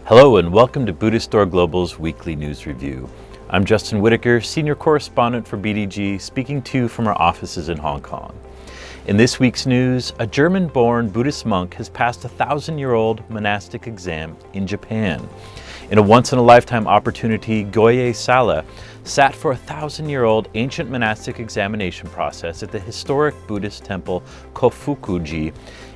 Hello and welcome to Buddhistdoor Global's weekly news review. I'm Justin Whitaker, Senior Correspondent for BDG, speaking to you from our offices in Hong Kong. In this week's news, a German-born Buddhist monk has passed a 1,000-year-old monastic exam in Japan. In a once-in-a-lifetime opportunity, Goye Sala sat for a 1,000-year-old ancient monastic examination process at the historic Buddhist temple Kofukuji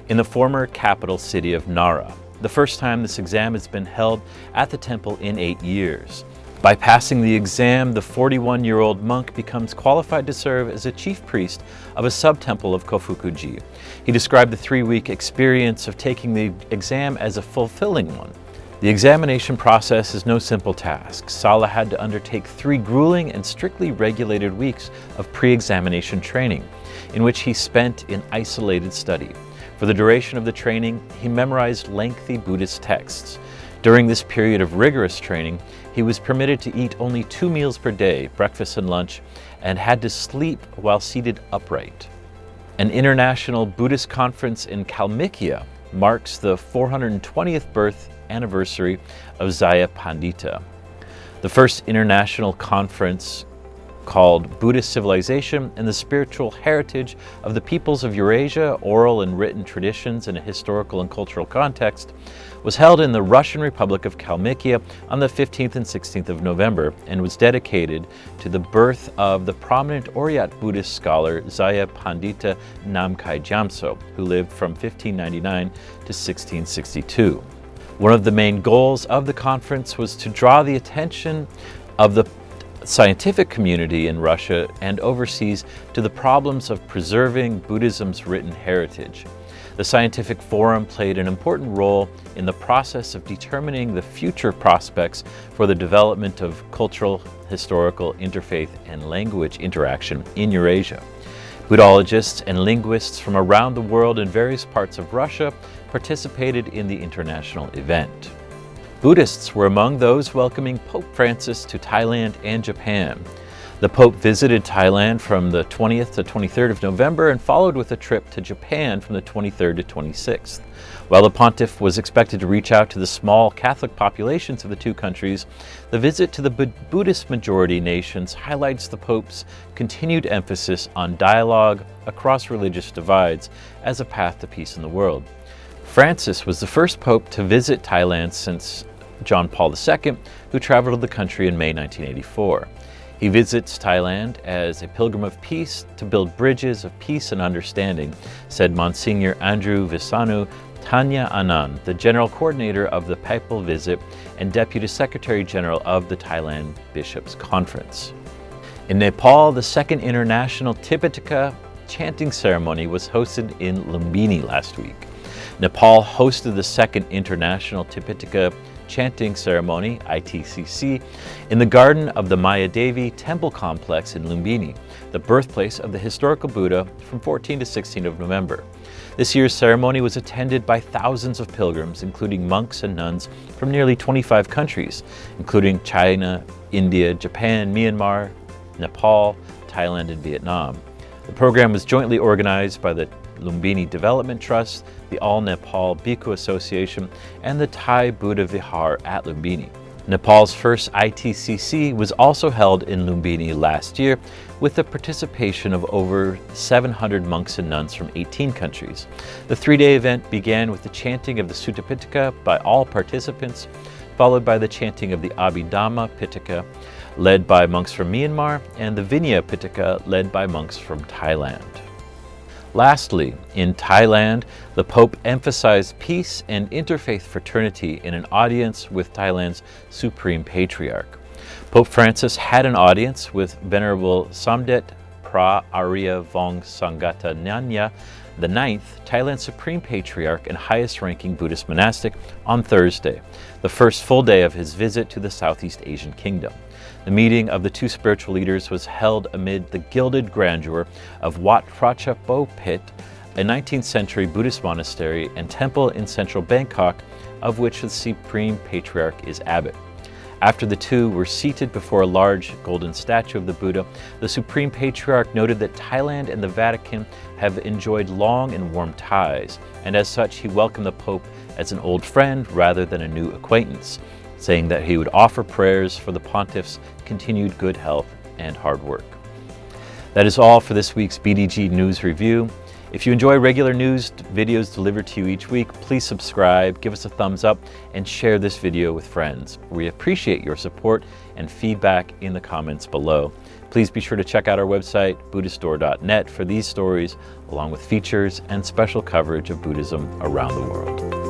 in the former capital city of Nara. The first time this exam has been held at the temple in 8 years. By passing the exam, the 41-year-old monk becomes qualified to serve as a chief priest of a sub-temple of Kofukuji. He described the 3-week experience of taking the exam as a fulfilling one. The examination process is no simple task. Sala had to undertake 3 grueling and strictly regulated weeks of pre-examination training, in which he spent in isolated study. For the duration of the training, he memorized lengthy Buddhist texts. During this period of rigorous training, he was permitted to eat only 2 meals per day, breakfast and lunch, and had to sleep while seated upright. An international Buddhist conference in Kalmykia marks the 420th birth anniversary of Zaya Pandita. The first international conference, called Buddhist Civilization and the Spiritual Heritage of the Peoples of Eurasia, Oral and Written Traditions in a Historical and Cultural Context, was held in the Russian Republic of Kalmykia on the 15th and 16th of November and was dedicated to the birth of the prominent Oryat Buddhist scholar Zaya Pandita Namkhai Gyamtso, who lived from 1599 to 1662. One of the main goals of the conference was to draw the attention of the scientific community in Russia and overseas to the problems of preserving Buddhism's written heritage. The scientific forum played an important role in the process of determining the future prospects for the development of cultural, historical, interfaith, and language interaction in Eurasia. Buddhologists and linguists from around the world in various parts of Russia participated in the international event. Buddhists were among those welcoming Pope Francis to Thailand and Japan. The Pope visited Thailand from the 20th to 23rd of November and followed with a trip to Japan from the 23rd to 26th. While the pontiff was expected to reach out to the small Catholic populations of the two countries, the visit to the Buddhist majority nations highlights the Pope's continued emphasis on dialogue across religious divides as a path to peace in the world. Francis was the first pope to visit Thailand since John Paul II, who traveled to the country in May 1984. He visits Thailand as a pilgrim of peace to build bridges of peace and understanding, said Monsignor Andrew Visanu Tanya Anand, the General Coordinator of the Papal Visit and Deputy Secretary General of the Thailand Bishops' Conference. In Nepal, the second International Tipitaka chanting ceremony was hosted in Lumbini last week. Nepal hosted the second International Tipitaka chanting ceremony, ITCC, in the garden of the Mayadevi temple complex in Lumbini, the birthplace of the historical Buddha, from 14 to 16 of November. This year's ceremony was attended by thousands of pilgrims, including monks and nuns from nearly 25 countries, including China, India, Japan, Myanmar, Nepal, Thailand, and Vietnam. The program was jointly organized by the Lumbini Development Trust, the All Nepal Bhikkhu Association, and the Thai Buddha Vihar at Lumbini. Nepal's first ITCC was also held in Lumbini last year with the participation of over 700 monks and nuns from 18 countries. The 3-day event began with the chanting of the Sutta Pitaka by all participants, followed by the chanting of the Abhidhamma Pitaka, led by monks from Myanmar, and the Vinaya Pitaka, led by monks from Thailand. Lastly, in Thailand, the Pope emphasized peace and interfaith fraternity in an audience with Thailand's Supreme Patriarch. Pope Francis had an audience with Venerable Samdet Pra Arya Vong Sangata Nyanya, the 9th Thailand's Supreme Patriarch and highest-ranking Buddhist monastic, on Thursday, the first full day of his visit to the Southeast Asian kingdom. The meeting of the two spiritual leaders was held amid the gilded grandeur of Wat Prachapo Pit, a 19th century Buddhist monastery and temple in central Bangkok, of which the Supreme Patriarch is abbot. After the two were seated before a large golden statue of the Buddha, the Supreme Patriarch noted that Thailand and the Vatican have enjoyed long and warm ties, and as such he welcomed the Pope as an old friend rather than a new acquaintance, saying that he would offer prayers for the Pontiff's continued good health and hard work. That is all for this week's BDG News Review. If you enjoy regular news videos delivered to you each week, please subscribe, give us a thumbs up, and share this video with friends. We appreciate your support and feedback in the comments below. Please be sure to check out our website, Buddhistdoor.net, for these stories, along with features and special coverage of Buddhism around the world.